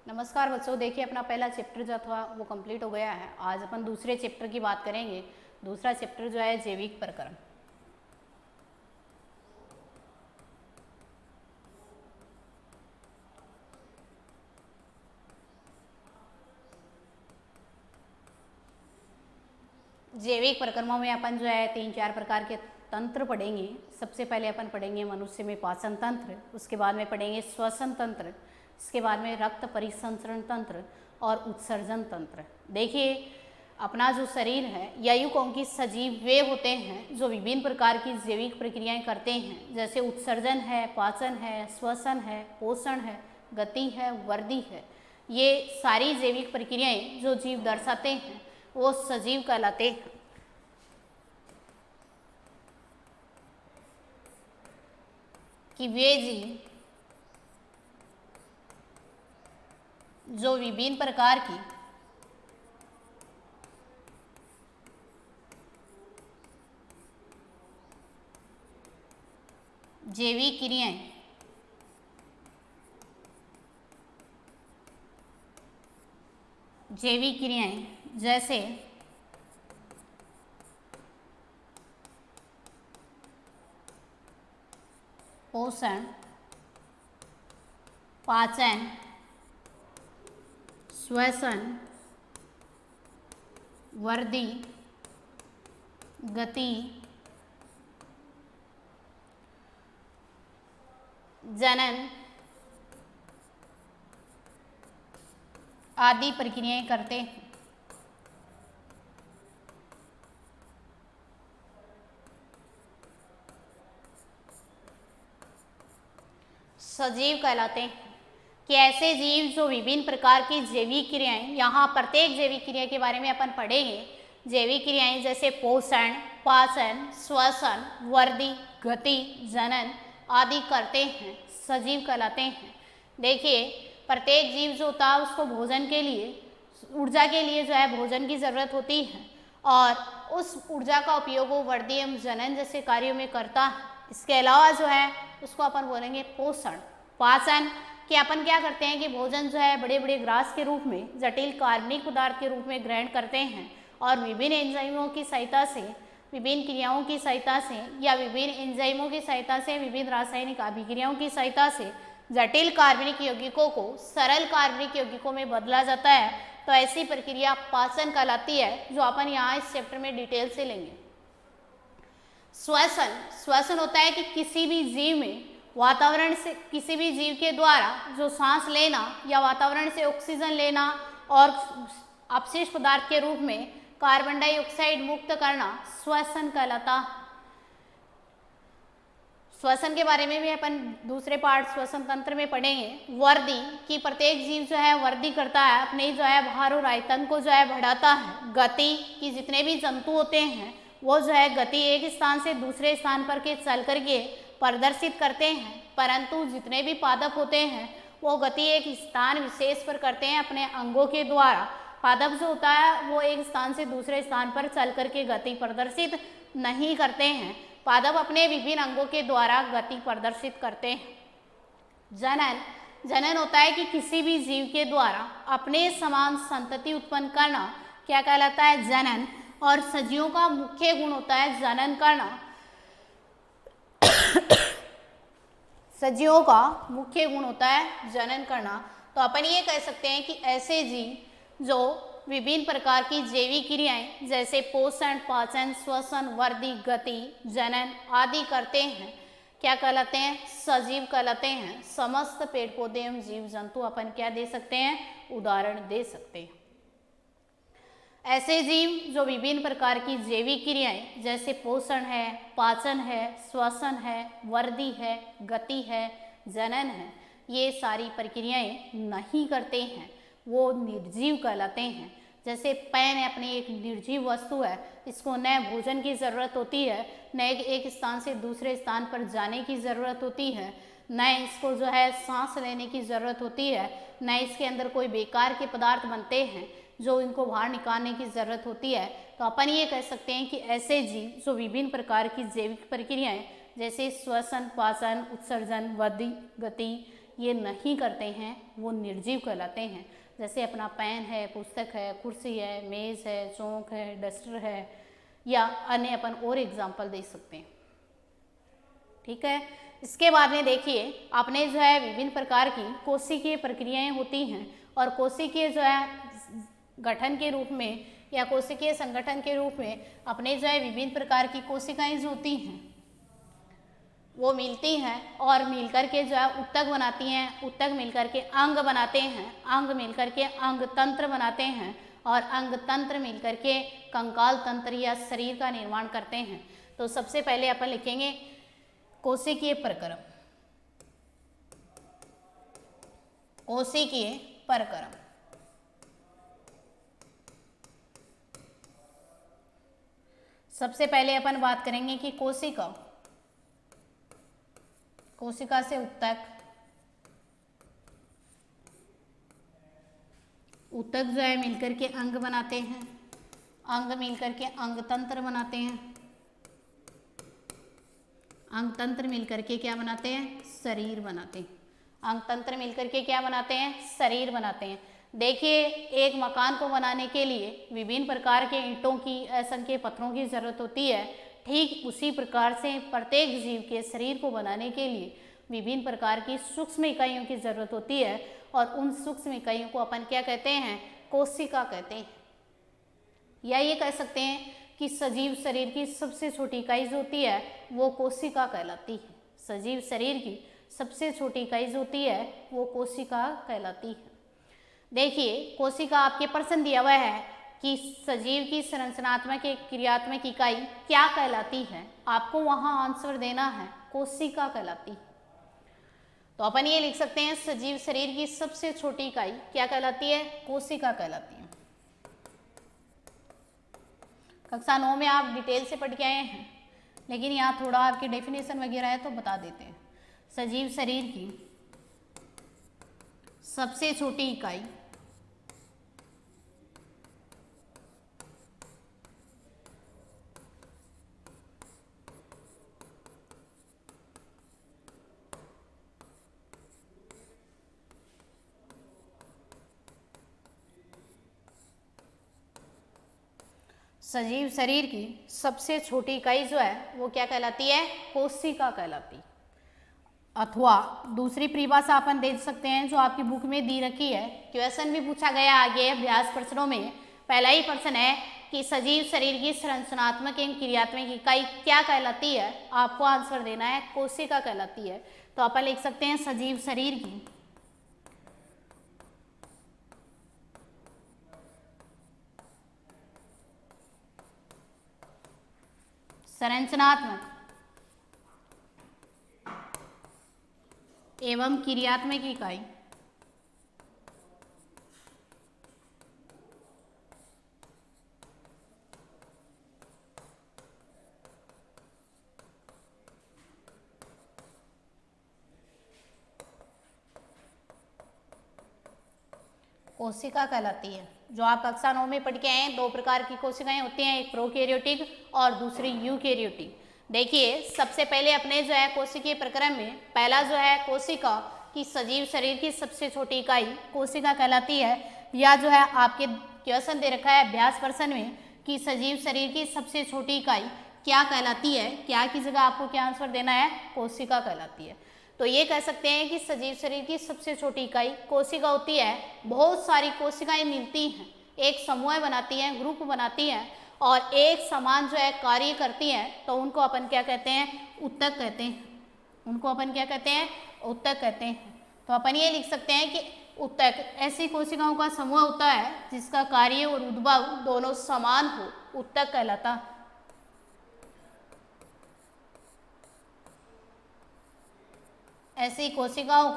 नमस्कार बच्चों, देखिए अपना पहला चैप्टर जो था वो कंप्लीट हो गया है। आज अपन दूसरे चैप्टर की बात करेंगे। दूसरा चैप्टर जो है जैविक प्रक्रम। जैविक प्रक्रमों में अपन जो है 3-4 प्रकार के तंत्र पढ़ेंगे। सबसे पहले अपन पढ़ेंगे मनुष्य में पाचन तंत्र, उसके बाद में पढ़ेंगे श्वसन तंत्र, इसके बाद में रक्त परिसंचरण तंत्र और उत्सर्जन तंत्र। देखिए अपना जो शरीर है ययुकों की सजीव वे होते हैं जो विभिन्न प्रकार की जैविक प्रक्रियाएं करते हैं, जैसे उत्सर्जन है, पाचन है, श्वसन है, पोषण है, गति है, वृद्धि है। ये सारी जैविक प्रक्रियाएं जो जीव दर्शाते हैं वो सजीव कहलाते हैं। कि वे जीव जो विभिन्न प्रकार की जैविक क्रियाएं जैसे पोषण, पाचन, श्वसन, वृद्धि, गति, जनन आदि प्रक्रियाएं करते हैं। सजीव कहलाते हैं। कि ऐसे जीव जो विभिन्न प्रकार की जैविक क्रियाएं, यहाँ प्रत्येक जैविक क्रिया के बारे में अपन पढ़ेंगे। जैविक क्रियाएं जैसे पोषण, पाचन, श्वसन, वृद्धि, गति, जनन आदि करते हैं, सजीव कहलाते हैं। देखिए प्रत्येक जीव जो होता है उसको भोजन के लिए, ऊर्जा के लिए जो है भोजन की ज़रूरत होती है और उस ऊर्जा का उपयोग वो वृद्धि एवं जनन जैसे कार्यों में करता है। इसके अलावा जो है उसको अपन बोलेंगे पोषण। पाचन कि अपन क्या करते हैं कि भोजन जो है बड़े बड़े ग्रास के रूप में, जटिल कार्बनिक पदार्थ के रूप में ग्रहण करते हैं और विभिन्न एंजाइमों की सहायता से, विभिन्न क्रियाओं की सहायता से या विभिन्न एंजाइमों की सहायता से, विभिन्न रासायनिक अभिक्रियाओं की सहायता से जटिल कार्बनिक यौगिकों को सरल कार्बनिक यौगिकों में बदला जाता है। तो ऐसी प्रक्रिया पाचन कहलाती है, जो अपन यहाँ इस चैप्टर में डिटेल से लेंगे। श्वसन होता है कि किसी भी जीव में वातावरण से, किसी भी जीव के द्वारा जो सांस लेना या वातावरण से ऑक्सीजन लेना और अपशिष्ट पदार्थ के रूप में कार्बन डाइऑक्साइड मुक्त करना श्वसन कहलाता। श्वसन के बारे में भी अपन दूसरे पार्ट श्वसन तंत्र में पढ़ेंगे। वृद्धि कि प्रत्येक जीव जो है वृद्धि करता है, अपने जो है भार और आयतन को जो है बढ़ाता है। गति कि जितने भी जंतु होते हैं वो जो है गति एक स्थान से दूसरे स्थान पर के चल करके प्रदर्शित करते हैं, परंतु जितने भी पादप होते हैं वो गति एक स्थान विशेष पर करते हैं अपने अंगों के द्वारा। पादप जो होता है वो एक स्थान से दूसरे स्थान पर चल करके गति प्रदर्शित नहीं करते हैं, पादप अपने विभिन्न अंगों के द्वारा गति प्रदर्शित करते हैं। जनन होता है कि किसी भी जीव के द्वारा अपने समान संतति उत्पन्न करना क्या कहलाता है, जनन। और सजीवों का मुख्य गुण होता है जनन करना। सजीवों का मुख्य गुण होता है जनन करना। तो अपन ये कह सकते हैं कि ऐसे जीव जो विभिन्न प्रकार की जैविक क्रियाएं जैसे पोषण, पाचन, श्वसन, वृद्धि, गति, जनन आदि करते हैं क्या कहलाते हैं, सजीव कहलाते हैं। समस्त पेड़ पौधे एवं जीव जंतु अपन क्या दे सकते हैं, उदाहरण दे सकते हैं। ऐसे जीव जो विभिन्न प्रकार की जैविक क्रियाएं जैसे पोषण है, पाचन है, श्वसन है, वृद्धि है, गति है, जनन है, ये सारी प्रक्रियाएं नहीं करते हैं, वो निर्जीव कहलाते हैं। जैसे पेन अपनी एक निर्जीव वस्तु है, इसको न भोजन की ज़रूरत होती है, न एक स्थान से दूसरे स्थान पर जाने की ज़रूरत होती है, न इसको जो है सांस लेने की ज़रूरत होती है, न इसके अंदर कोई बेकार के पदार्थ बनते हैं जो इनको बाहर निकालने की ज़रूरत होती है। तो अपन ये कह सकते हैं कि ऐसे जीव जो विभिन्न प्रकार की जैविक प्रक्रियाएं जैसे श्वसन, पाचन, उत्सर्जन, वृद्धि, गति ये नहीं करते हैं वो निर्जीव कहलाते हैं। जैसे अपना पेन है, पुस्तक है, कुर्सी है, मेज़ है, चौक है, डस्टर है, या अन्य अपन और एग्जाम्पल दे सकते हैं। ठीक है। इसके बाद में देखिए आपने जो है विभिन्न प्रकार की कोशिकीय प्रक्रियाएं होती हैं, और कोशिकीय जो है गठन के रूप में या कोशिकीय संगठन के रूप में अपने जो है विभिन्न प्रकार की कोशिकाएं जो होती हैं वो मिलती हैं और मिलकर के जो है ऊतक बनाती हैं, ऊतक मिलकर के अंग बनाते हैं, अंग मिलकर के अंग तंत्र बनाते हैं, और अंग तंत्र मिलकर के कंकाल तंत्र या शरीर का निर्माण करते हैं। तो सबसे पहले अपन लिखेंगे कोशिकीय प्रक्रम। कोशिकीय प्रक्रम सबसे पहले अपन बात करेंगे कि कोशिका से ऊतक, ऊतक जो है मिलकर के अंग बनाते हैं, अंग मिलकर के अंग तंत्र बनाते हैं, अंग तंत्र मिलकर के क्या बनाते हैं? शरीर बनाते हैं। अंग तंत्र मिलकर के क्या बनाते हैं? शरीर बनाते हैं। देखिए एक मकान को बनाने के लिए विभिन्न प्रकार के ईंटों की, असंख्य पत्थरों की जरूरत होती है। ठीक उसी प्रकार से प्रत्येक जीव के शरीर को बनाने के लिए विभिन्न प्रकार की सूक्ष्म इकाइयों की जरूरत होती है, और उन सूक्ष्म इकाइयों को अपन क्या कहते हैं? कोशिका कहते हैं। या ये कह सकते हैं कि सजीव शरीर की सबसे छोटी इकाई जो होती है वो कोशिका कहलाती है। सजीव शरीर की सबसे छोटी इकाई जो होती है वो कोशिका कहलाती है। देखिए कोशिका आपके प्रश्न दिया हुआ है कि सजीव की संरचनात्मक क्रियात्मक इकाई क्या कहलाती है, आपको वहां आंसर देना है कोशिका कहलाती है। तो अपन ये लिख सकते हैं सजीव शरीर की सबसे छोटी इकाई क्या कहलाती है? कोशिका कहलाती है। कक्षा 9 में आप डिटेल से पढ़ के आए हैं, लेकिन यहाँ थोड़ा आपकी डेफिनेशन वगैरह है तो बता देते हैं। सजीव शरीर की सबसे छोटी इकाई सजीव शरीर की सबसे छोटी इकाई जो है वो क्या कहलाती है? कोशिका कहलाती। अथवा दूसरी परिभाषा अपन देख सकते हैं जो आपकी बुक में दी रखी है, क्वेश्चन भी पूछा गया आगे अभ्यास प्रश्नों में। पहला ही प्रश्न है कि सजीव शरीर की संरचनात्मक एवं क्रियात्मक इकाई क्या कहलाती है, आपको आंसर देना है कोशिका कहलाती है। तो अपन लिख सकते हैं सजीव शरीर की संरचनात्मक एवं क्रियात्मक इकाई कोशिका कहलाती है। जो आप कक्षा 9 में पढ़ के आए हैं, दो प्रकार की कोशिकाएं होती हैं, एक प्रोकैरियोटिक और दूसरी यूकैरियोटिक। देखिए सबसे पहले अपने जो है कोशिकीय प्रक्रम में पहला जो है कोशिका की सजीव शरीर की सबसे छोटी इकाई कोशिका कहलाती है। या जो है आपके क्वेश्चन दे रखा है अभ्यास प्रश्न में कि सजीव शरीर की सबसे छोटी इकाई क्या कहलाती है, क्या की जगह आपको क्या आंसर देना है? कोशिका कहलाती है। तो ये कह सकते हैं कि सजीव शरीर की सबसे छोटी इकाई कोशिका होती है। बहुत सारी कोशिकाएं मिलती हैं, एक समूह बनाती हैं, ग्रुप बनाती हैं और एक समान जो है कार्य करती हैं, तो उनको अपन क्या कहते हैं? ऊतक कहते हैं। उनको अपन क्या कहते हैं? ऊतक कहते हैं। तो अपन ये लिख सकते हैं कि ऊतक ऐसी कोशिकाओं का समूह होता है जिसका कार्य और उद्भव दोनों समान हो, ऊतक कहलाता है। ऐसी कोशिकाओं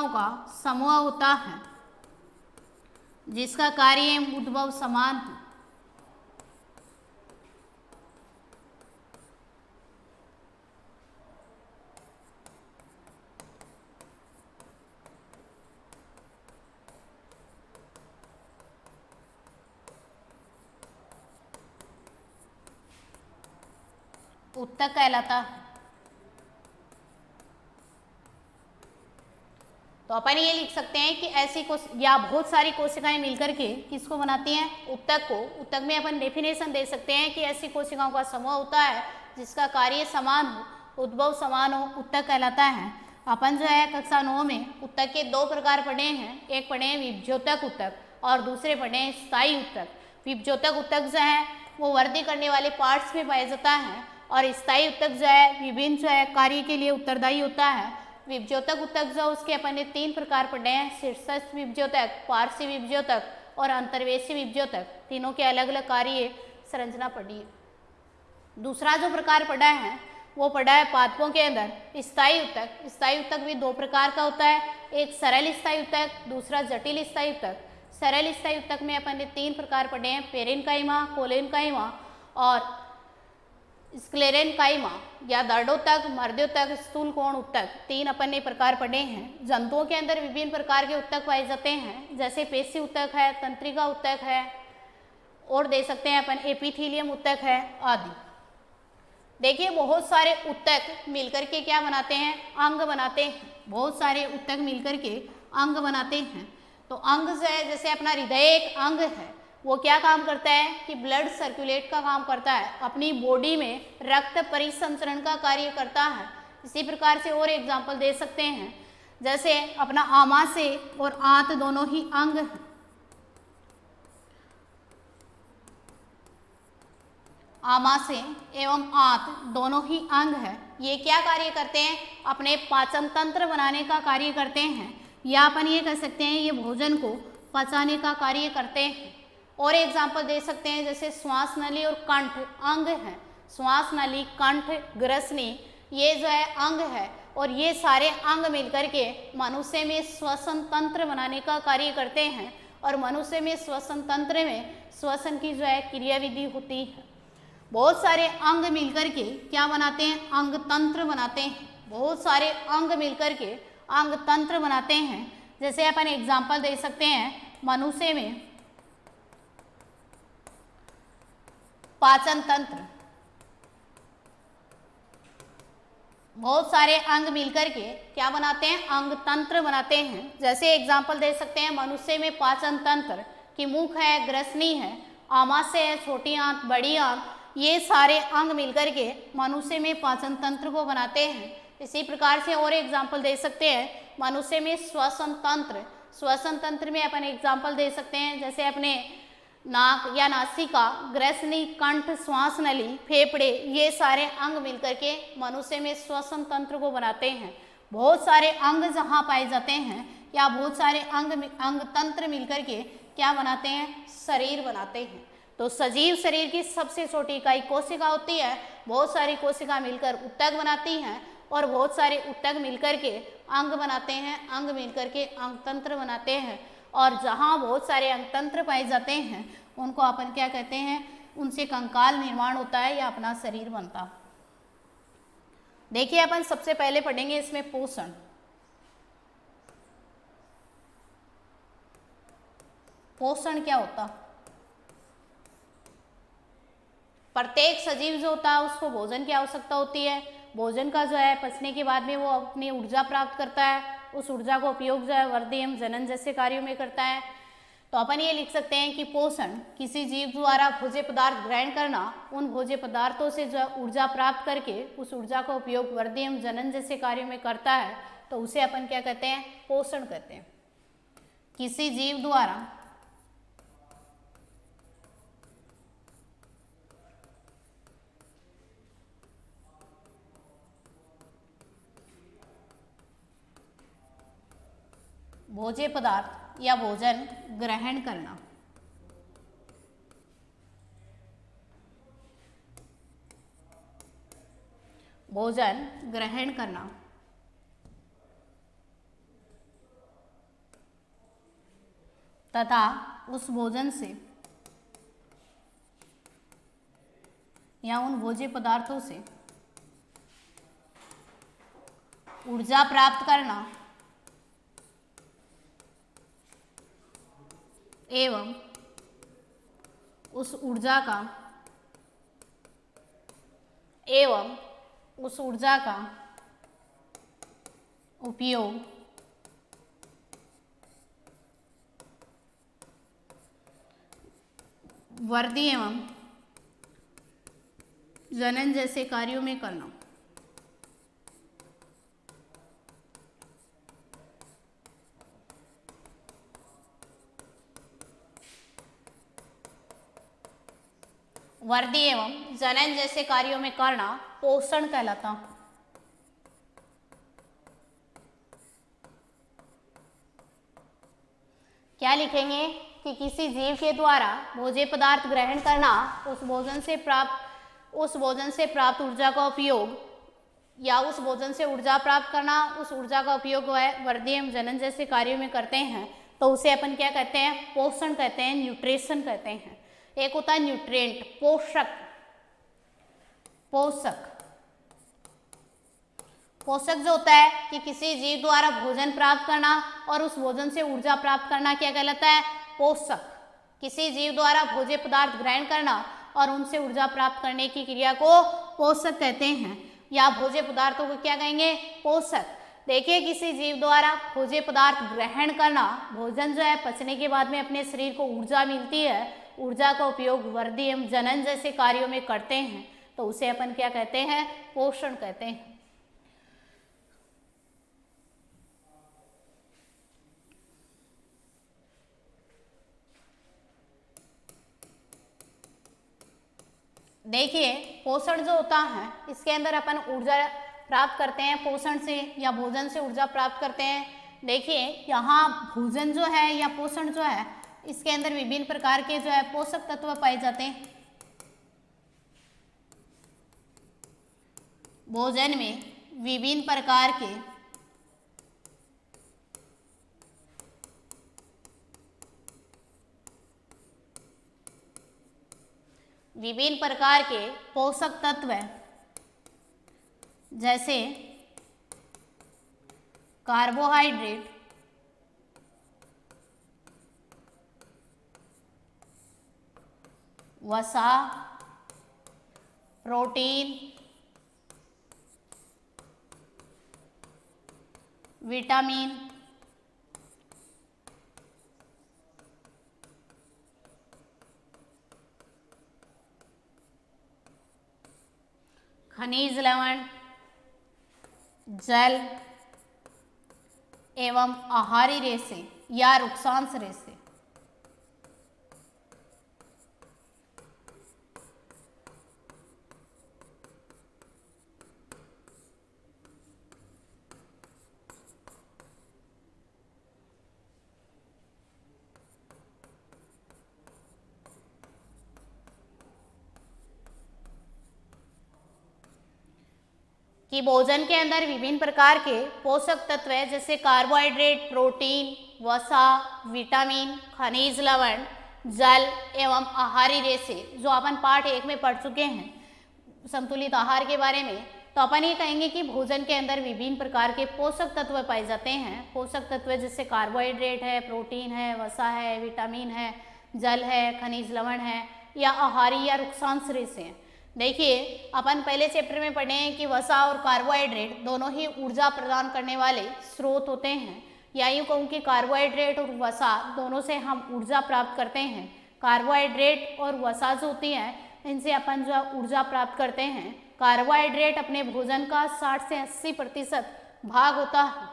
का समूह होता है जिसका कार्य एवं उद्भव समान हो। उत्तक कहलाता है। तो अपन ये लिख सकते हैं कि ऐसी या बहुत सारी कोशिकाएं मिलकर के किसको बनाती हैं, उत्तक को। उत्तक में अपन डेफिनेशन दे सकते हैं कि ऐसी कोशिकाओं का समूह होता है जिसका कार्य समान हो, उद्भव समान हो, उत्तक कहलाता है। अपन जो है कक्षा 9 में उत्तक के 2 प्रकार पढ़े हैं, एक पढ़े हैं विभज्योतक उत्तक और दूसरे पढ़े हैं स्थायी उत्तक। विभज्योतक उत्तक जो है वो वृद्धि करने वाले पार्ट्स में पाया जाता है और स्थायी उत्तक जो है विभिन्न जो है कार्य के लिए उत्तरदायी होता है। विभज्योतक उत्तक जो उसके अपन ने 3 प्रकार पढ़े हैं, शीर्षस्थ विभज्योतक, पार्श्व विभज्योतक और अंतर्वेशी विभज्योतक। तीनों के अलग अलग कार्य संरचना पढ़ी है। दूसरा जो प्रकार पढ़ा है वो पढ़ा है पादपों के अंदर स्थायी उत्तक। स्थायी उत्तक भी 2 प्रकार का होता है, एक सरल स्थायी उत्तक, दूसरा जटिल स्थायी उत्तक। सरल स्थायी उत्तक में अपन ने 3 प्रकार पढ़े हैं, पेरेनकाइमा, कोलेनकाइमा और स्क्लेरेनकाइमा या दर्डोत्तक, मर्दोत्तक, स्थूल कोण उत्तक। 3 अपन ने प्रकार पढ़े हैं। जंतुओं के अंदर विभिन्न प्रकार के उत्तक पाए जाते हैं, जैसे पेशी उत्तक है, तंत्रिका उत्तक है और दे सकते हैं अपन एपिथेलियम उत्तक है आदि। देखिए बहुत सारे उत्तक मिलकर के क्या बनाते हैं, अंग बनाते हैं। बहुत सारे उत्तक मिलकर के अंग बनाते हैं। तो अंग जो है जैसे अपना हृदय एक अंग है, वो क्या काम करता है कि ब्लड सर्कुलेट का काम करता है, अपनी बॉडी में रक्त परिसंचरण का कार्य करता है। इसी प्रकार से और एग्जाम्पल दे सकते हैं, जैसे अपना आमाशय और आंत दोनों ही अंग हैं। आमाशय एवं आंत दोनों ही अंग है। ये क्या कार्य करते हैं, अपने पाचन तंत्र बनाने का कार्य करते हैं, या अपन ये कह सकते हैं ये भोजन को पचाने का कार्य करते हैं। और एग्जाम्पल दे सकते हैं जैसे श्वास नली और कंठ अंग है। श्वास नली, कंठ, ग्रसनी ये जो है अंग है और ये सारे अंग मिलकर के मनुष्य में श्वसन तंत्र बनाने का कार्य करते हैं और मनुष्य में श्वसन तंत्र में श्वसन की जो है क्रियाविधि होती है। बहुत सारे अंग मिलकर के क्या बनाते हैं, अंग तंत्र बनाते हैं। बहुत सारे अंग मिलकर के अंग तंत्र बनाते हैं। जैसे अपन एग्जाम्पल दे सकते हैं, मनुष्य में पाचन तंत्र, बहुत सारे अंग मिलकर के क्या बनाते हैं, अंग तंत्र बनाते हैं। जैसे एग्जाम्पल दे सकते हैं, मनुष्य में पाचन तंत्र की मुख है, ग्रसनी है, आमाशय है, छोटी आंत, बड़ी आंत, ये सारे अंग मिलकर के मनुष्य में पाचन तंत्र को बनाते हैं। इसी प्रकार से और एग्जाम्पल दे सकते हैं, मनुष्य में श्वसन तंत्र। श्वसन तंत्र में अपन एग्जाम्पल दे सकते हैं, जैसे अपने नाक या नासिका, ग्रसनी, कंठ, श्वास नली, फेफड़े, ये सारे अंग मिलकर के मनुष्य में श्वसन तंत्र को बनाते हैं। बहुत सारे अंग जहाँ पाए जाते हैं या बहुत सारे अंग तंत्र मिलकर के क्या बनाते हैं, शरीर बनाते हैं। तो सजीव शरीर की सबसे छोटी इकाई कोशिका होती है। बहुत सारी कोशिका मिलकर उत्तक बनाती हैं और बहुत सारे उत्तक मिलकर के अंग बनाते हैं, अंग मिलकर के अंग तंत्र बनाते हैं। और जहाँ बहुत सारे अंग तंत्र पाए जाते हैं उनको अपन क्या कहते हैं, उनसे कंकाल निर्माण होता है या अपना शरीर बनता। देखिए अपन सबसे पहले पढ़ेंगे इसमें पोषण। पोषण क्या होता, प्रत्येक सजीव जो होता है उसको भोजन की आवश्यकता होती है। भोजन का जो है पचने के बाद में वो अपनी ऊर्जा प्राप्त करता है। उस ऊर्जा का उपयोग जो है वृद्धि एवं जनन जैसे कार्यों में करता है। तो अपन ये लिख सकते हैं कि पोषण किसी जीव द्वारा भोज्य पदार्थ ग्रहण करना, उन भोज्य पदार्थों से जो है ऊर्जा प्राप्त करके उस ऊर्जा का उपयोग वृद्धि एवं जनन जैसे कार्यों में करता है, तो उसे अपन क्या कहते हैं, पोषण कहते हैं। किसी जीव द्वारा भोज्य पदार्थ या भोजन ग्रहण करना, भोजन ग्रहण करना तथा उस भोजन से या उन भोज्य पदार्थों से ऊर्जा प्राप्त करना एवं उस ऊर्जा का एवं उस ऊर्जा का उपयोग वर्दी एवं जनन जैसे कार्यों में करना। वर्दी एवं जनन जैसे कार्यों में करना पोषण कहलाता। क्या लिखेंगे कि किसी जीव के द्वारा भोज्य पदार्थ ग्रहण करना, उस भोजन से प्राप्त ऊर्जा का उपयोग या उस भोजन से ऊर्जा प्राप्त करना, उस ऊर्जा का उपयोग वह वर्दी एवं जनन जैसे कार्यों में करते हैं, तो उसे अपन क्या कहते हैं? पोषण कहते हैं, न्यूट्रिशन कहते हैं। एक होता है न्यूट्रिएंट, पोषक। पोषक जो होता है कि किसी जीव द्वारा भोजन प्राप्त करना और उस भोजन से ऊर्जा प्राप्त करना क्या कहलाता है? पोषक। किसी जीव द्वारा भोज्य पदार्थ ग्रहण करना और उनसे ऊर्जा प्राप्त करने की क्रिया को पोषक कहते हैं, या भोज्य पदार्थों को क्या कहेंगे? पोषक। देखिए, किसी जीव द्वारा भोज्य पदार्थ ग्रहण करना, भोजन जो है पचने के बाद में अपने शरीर को ऊर्जा मिलती है, ऊर्जा का उपयोग वर्दी एवं जनन जैसे कार्यों में करते हैं, तो उसे अपन क्या कहते हैं? पोषण कहते हैं। देखिए, पोषण जो होता है इसके अंदर अपन ऊर्जा प्राप्त करते हैं पोषण से, या भोजन से ऊर्जा प्राप्त करते हैं। देखिए, यहाँ भोजन जो है या पोषण जो है, इसके अंदर विभिन्न प्रकार के जो है पोषक तत्व पाए जाते हैं। भोजन में विभिन्न प्रकार के पोषक तत्व हैं, जैसे कार्बोहाइड्रेट, वसा, प्रोटीन, विटामिन, खनिज लवण, जल एवं आहारी रेशे या रुक्षांश रेशे। कि भोजन के अंदर विभिन्न प्रकार के पोषक तत्व हैं, जैसे कार्बोहाइड्रेट, प्रोटीन, वसा, विटामिन, खनिज लवण, जल एवं आहारी रेशे, जो अपन पाठ 1 में पढ़ चुके हैं संतुलित आहार के बारे में। तो अपन ये कहेंगे कि भोजन के अंदर विभिन्न प्रकार के पोषक तत्व पाए जाते हैं। पोषक तत्व जैसे कार्बोहाइड्रेट है, प्रोटीन है, वसा है, विटामिन है, जल है, खनिज लवण है, या आहारी या रुक्षांश रेशे हैं। देखिए, अपन पहले चैप्टर में पढ़े हैं कि वसा और कार्बोहाइड्रेट दोनों ही ऊर्जा प्रदान करने वाले स्रोत होते हैं, या यूँ कहूँ कि कार्बोहाइड्रेट और वसा दोनों से हम ऊर्जा प्राप्त करते हैं। कार्बोहाइड्रेट और वसा जो होती है, इनसे अपन जो ऊर्जा प्राप्त करते हैं। कार्बोहाइड्रेट अपने भोजन का 60 से 80% भाग होता है।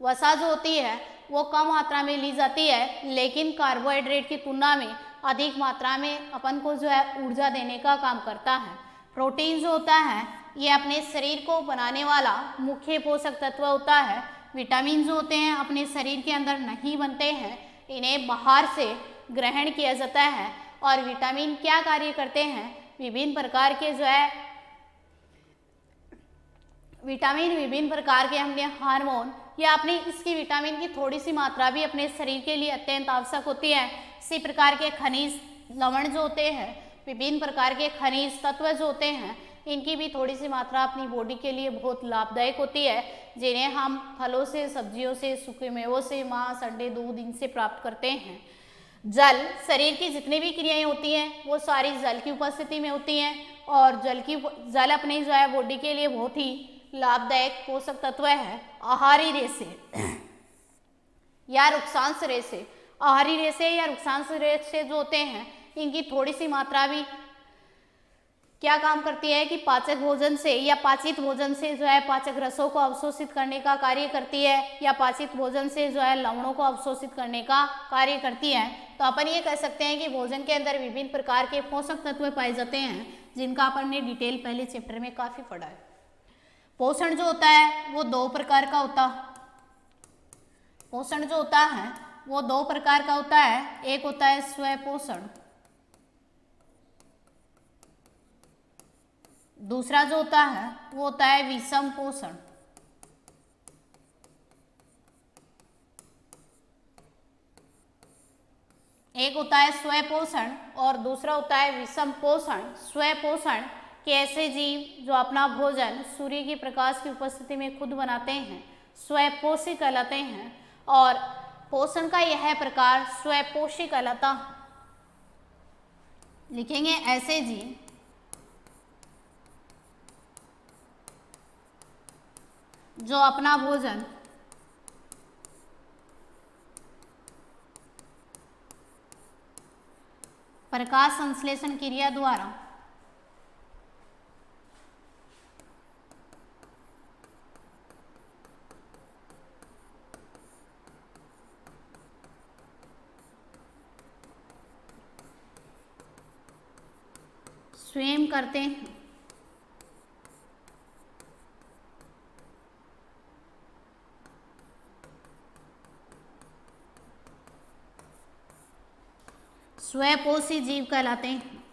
वसा जो होती है वो कम मात्रा में ली जाती है, लेकिन कार्बोहाइड्रेट की तुलना में अधिक मात्रा में अपन को जो है ऊर्जा देने का काम करता है। प्रोटीन जो होता है ये अपने शरीर को बनाने वाला मुख्य पोषक तत्व होता है। विटामिन जो होते हैं अपने शरीर के अंदर नहीं बनते हैं, इन्हें बाहर से ग्रहण किया जाता है। और विटामिन क्या कार्य करते हैं? विभिन्न प्रकार के जो है विटामिन विभिन्न प्रकार के हमने हार्मोन या अपनी इसकी विटामिन की थोड़ी सी मात्रा भी अपने शरीर के लिए अत्यंत आवश्यक होती है। इसी प्रकार के खनिज लवण जो होते हैं, विभिन्न प्रकार के खनिज तत्व जो होते हैं, इनकी भी थोड़ी सी मात्रा अपनी बॉडी के लिए बहुत लाभदायक होती है, जिन्हें हम फलों से, सब्जियों से, सूखे मेवों से, मांस, अंडे, दूध इनसे प्राप्त करते हैं। जल, शरीर की जितनी भी क्रियाएं होती हैं वो सारी जल की उपस्थिति में होती हैं और जल अपने जो है बॉडी के लिए बहुत ही लाभदायक पोषक तत्व है। आहारी रेशे या रुक्षांश रेशे, आहारी रेशे या रुक्षांश रेशे जो होते हैं इनकी थोड़ी सी मात्रा भी क्या काम करती है कि पाचक भोजन से या पाचित भोजन से जो है पाचक रसों को अवशोषित करने का कार्य करती है या पाचित भोजन से जो है लवणों को अवशोषित करने का कार्य करती है। तो अपन ये कह सकते हैं कि भोजन के अंदर विभिन्न प्रकार के पोषक तत्व पाए जाते हैं जिनका अपन ने डिटेल पहले चैप्टर में काफी पढ़ा है। पोषण जो होता है वो दो प्रकार का होता पोषण जो होता है वो दो प्रकार का होता है। एक होता है स्वपोषण, दूसरा जो होता है वो होता है विषम पोषण। एक होता है स्वपोषण और दूसरा होता है विषम पोषण। स्वपोषण के ऐसे जीव जो अपना भोजन सूर्य के प्रकाश की उपस्थिति में खुद बनाते हैं स्वपोषी कहलाते हैं और पोषण का यह प्रकार स्वपोषी कहलाता। लिखेंगे ऐसे जीव जो अपना भोजन प्रकाश संश्लेषण क्रिया द्वारा स्वयं करते हैं। स्वपोषी जीव कहलाते हैं।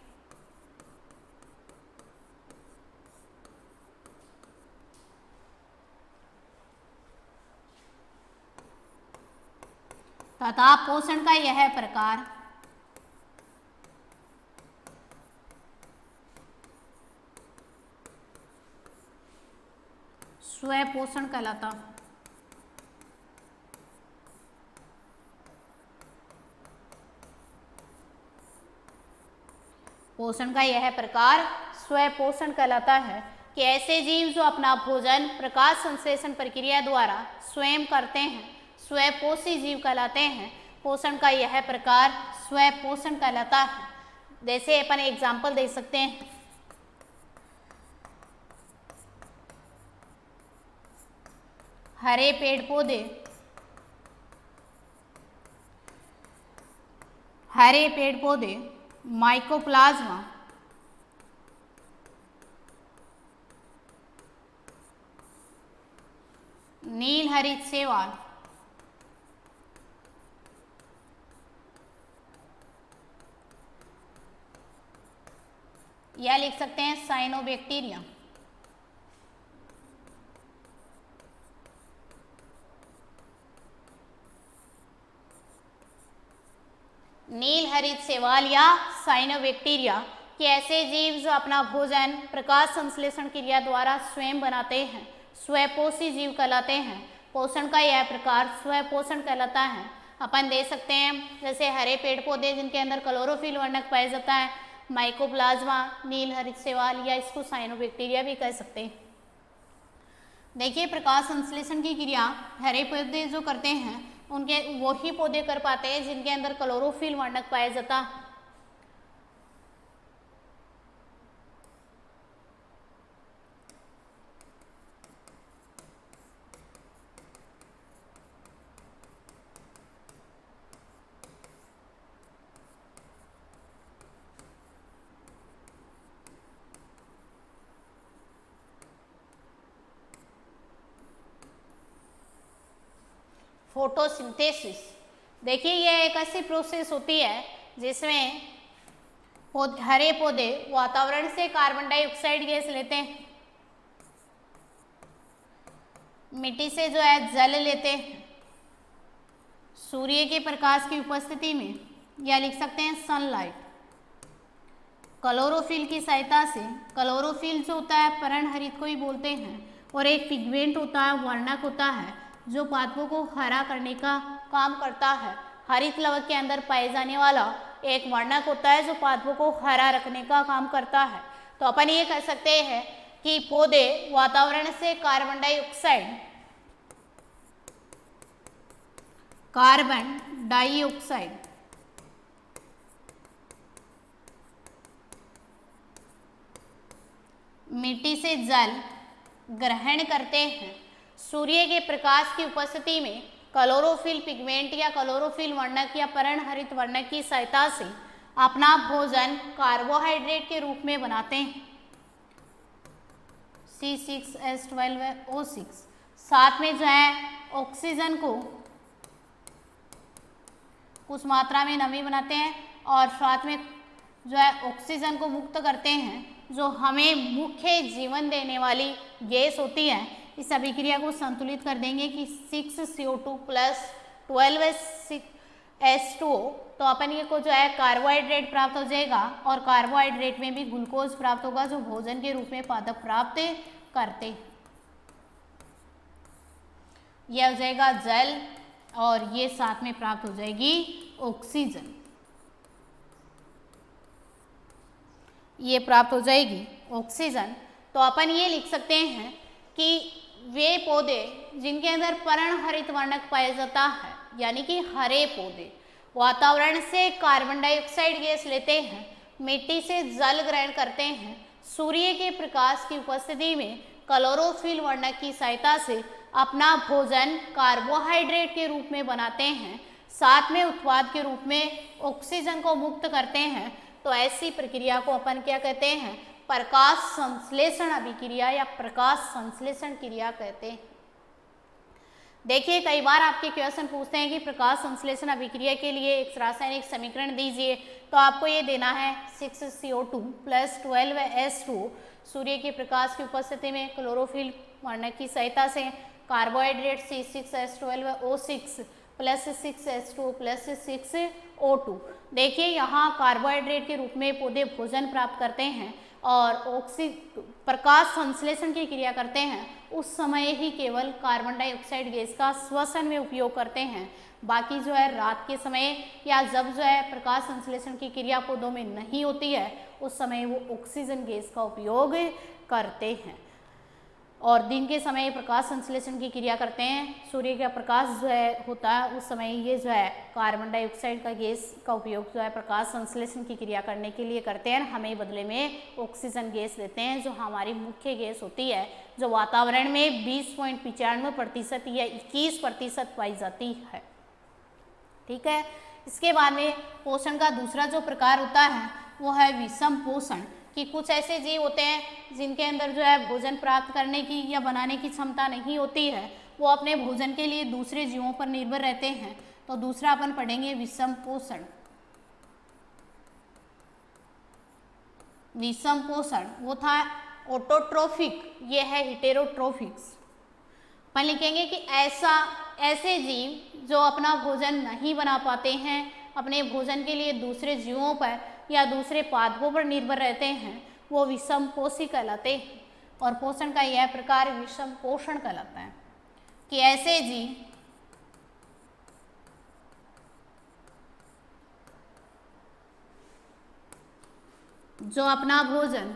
तथा पोषण का यह प्रकार स्वपोषण कहलाता। पोषण का यह प्रकार स्वपोषण कहलाता है कि ऐसे जीव जो अपना भोजन प्रकाश संश्लेषण प्रक्रिया द्वारा स्वयं करते हैं स्वपोषी जीव कहलाते हैं। पोषण का यह प्रकार स्वपोषण कहलाता है। जैसे अपन एग्जाम्पल दे सकते हैं, हरे पेड़ पौधे, हरे पेड़ पौधे माइकोप्लाज्मा, नील हरित शैवाल, या लिख सकते हैं साइनोबैक्टीरिया। नील हरित शैवाल या साइनोबैक्टीरिया के ऐसे जीव जो अपना भोजन प्रकाश संश्लेषण क्रिया द्वारा स्वयं बनाते हैं स्वपोषी जीव कहलाते हैं। पोषण का यह प्रकार स्वपोषण कहलाता है। अपन दे सकते हैं जैसे हरे पेड़ पौधे जिनके अंदर क्लोरोफिल वर्णक पाया जाता है, माइकोप्लाज्मा, नील हरित शैवाल या इसको साइनोबैक्टीरिया भी कह सकते हैं। देखिए प्रकाश संश्लेषण की क्रिया हरे पौधे जो करते हैं उनके वही पौधे कर पाते हैं जिनके अंदर क्लोरोफिल वर्णक पाया जाता। फोटोसिंथेसिस, देखिए यह एक ऐसी प्रोसेस होती है जिसमें हरे पौधे वातावरण से कार्बन डाइऑक्साइड गैस लेते हैं, मिट्टी से जो है जल लेते हैं, सूर्य के प्रकाश की उपस्थिति में या लिख सकते हैं सनलाइट, क्लोरोफिल की सहायता से। क्लोरोफिल जो होता है पर्णहरित को ही बोलते हैं और एक पिगमेंट होता है वर्णक होता है जो पादपों को हरा करने का काम करता है। हरित लवक के अंदर पाए जाने वाला एक वर्णक होता है जो पादपों को हरा रखने का काम करता है। तो अपन ये कह सकते हैं कि पौधे वातावरण से कार्बन डाइऑक्साइड मिट्टी से जल ग्रहण करते हैं। सूर्य के प्रकाश की उपस्थिति में क्लोरोफिल पिगमेंट या क्लोरोफिल वर्णक या पर्णहरित वर्णक की सहायता से अपना भोजन कार्बोहाइड्रेट के रूप में बनाते हैं। C6H12O6 साथ में जो है ऑक्सीजन को कुछ मात्रा में नमी बनाते हैं और साथ में जो है ऑक्सीजन को मुक्त करते हैं, जो हमें मुख्य जीवन देने वाली गैस होती है। इस अभिक्रिया को संतुलित कर देंगे कि 6CO2 प्लस 12H2O, तो अपन ये को जो है कार्बोहाइड्रेट प्राप्त हो जाएगा और कार्बोहाइड्रेट में भी ग्लूकोज प्राप्त होगा जो भोजन के रूप में पादप प्राप्त करते हैं। यह हो जाएगा जल और ये साथ में प्राप्त हो जाएगी ऑक्सीजन, ये प्राप्त हो जाएगी ऑक्सीजन। तो अपन ये लिख सकते हैं कि वे पौधे जिनके अंदर पर्णहरित वर्णक पाया जाता है, यानी कि हरे पौधे वातावरण से कार्बन डाइऑक्साइड गैस लेते हैं, मिट्टी से जल ग्रहण करते हैं, सूर्य के प्रकाश की उपस्थिति में क्लोरोफिल वर्णक की सहायता से अपना भोजन कार्बोहाइड्रेट के रूप में बनाते हैं, साथ में उत्पाद के रूप में ऑक्सीजन को मुक्त करते हैं। तो ऐसी प्रक्रिया को अपन क्या कहते हैं? प्रकाश संश्लेषण अभिक्रिया या प्रकाश संश्लेषण क्रिया कहते हैं। देखिए कई बार आपके क्वेश्चन पूछते हैं कि प्रकाश संश्लेषण अभिक्रिया के लिए एक रासायनिक समीकरण दीजिए, तो आपको ये देना है 6CO2 प्लस 12H2O। सूर्य के प्रकाश की उपस्थिति में क्लोरोफिल वर्णक की सहायता से carbohydrate C6H12O6 plus 6H2O plus 6O2। देखिए यहाँ कार्बोहाइड्रेट के रूप में पौधे भोजन प्राप्त करते हैं और प्रकाश संश्लेषण की क्रिया करते हैं, उस समय ही केवल कार्बन डाइऑक्साइड गैस का श्वसन में उपयोग करते हैं। बाकी जो है रात के समय या जब जो है प्रकाश संश्लेषण की क्रिया पौधों में नहीं होती है, उस समय वो ऑक्सीजन गैस का उपयोग करते हैं और दिन के समय प्रकाश संश्लेषण की क्रिया करते हैं। सूर्य का प्रकाश जो है होता है उस समय ये जो है कार्बन डाइऑक्साइड का गैस का उपयोग जो है प्रकाश संश्लेषण की क्रिया करने के लिए करते हैं, हमें बदले में ऑक्सीजन गैस देते हैं जो हमारी मुख्य गैस होती है, जो वातावरण में 20.95% या 21% पाई जाती है। ठीक है, इसके बाद में पोषण का दूसरा जो प्रकार होता है वो है विषम पोषण, कि कुछ ऐसे जीव होते हैं जिनके अंदर जो है भोजन प्राप्त करने की या बनाने की क्षमता नहीं होती है, वो अपने भोजन के लिए दूसरे जीवों पर निर्भर रहते हैं। तो दूसरा अपन पढ़ेंगे विषम पोषण। विषम पोषण वो था ऑटोट्रोफिक, ये है हेटेरोट्रोफिक्स। अपन लिखेंगे कि ऐसे जीव जो अपना भोजन नहीं बना पाते हैं, अपने भोजन के लिए दूसरे जीवों पर या दूसरे पादपों पर निर्भर रहते हैं, वो विषम पोषी कहलाते हैं। और पोषण का यह प्रकार विषम पोषण कहलाता है कि ऐसे जीव जो अपना भोजन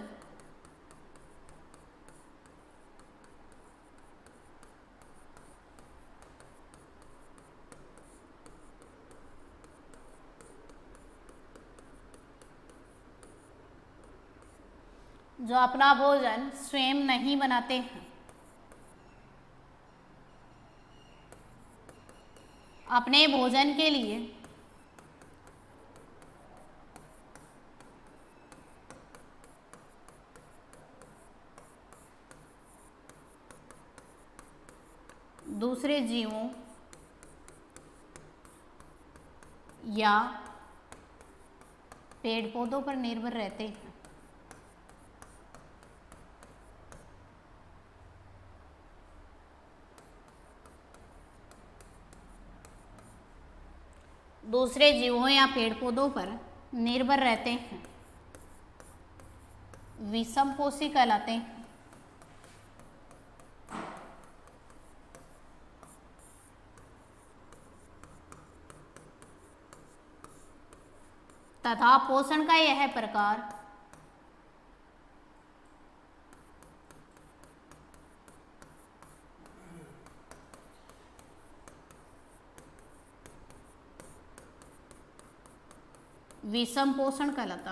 स्वयं नहीं बनाते हैं, अपने भोजन के लिए दूसरे जीवों या पेड़ पौधों पर निर्भर रहते हैं। दूसरे जीवों या पेड़ पौधों पर निर्भर रहते हैं, विषम पोषी कहलाते हैं। तथा पोषण का यह प्रकार विषम पोषण कहलाता।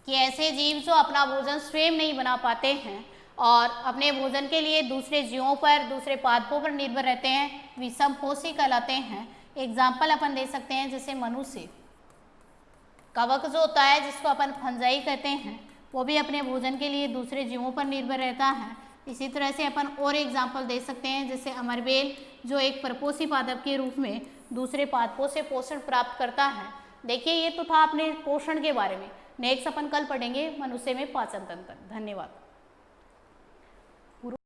कि ऐसे जीव जो अपना भोजन स्वयं नहीं बना पाते हैं और अपने भोजन के लिए दूसरे जीवों पर, दूसरे पादपों पर निर्भर रहते हैं, विषम पोषी कहलाते हैं। एग्जाम्पल अपन दे सकते हैं जैसे मनुष्य, कवक जो होता है जिसको अपन फंजाई कहते हैं, वो भी अपने भोजन के लिए दूसरे जीवों पर निर्भर रहता है। इसी तरह से अपन और एग्जाम्पल दे सकते हैं जैसे अमरबेल जो एक परपोषी पादप के रूप में दूसरे पादपों से पोषण प्राप्त करता है। देखिए ये तो था अपने पोषण के बारे में। नेक्स्ट अपन कल पढ़ेंगे मनुष्य में पाचन तंत्र। धन्यवाद।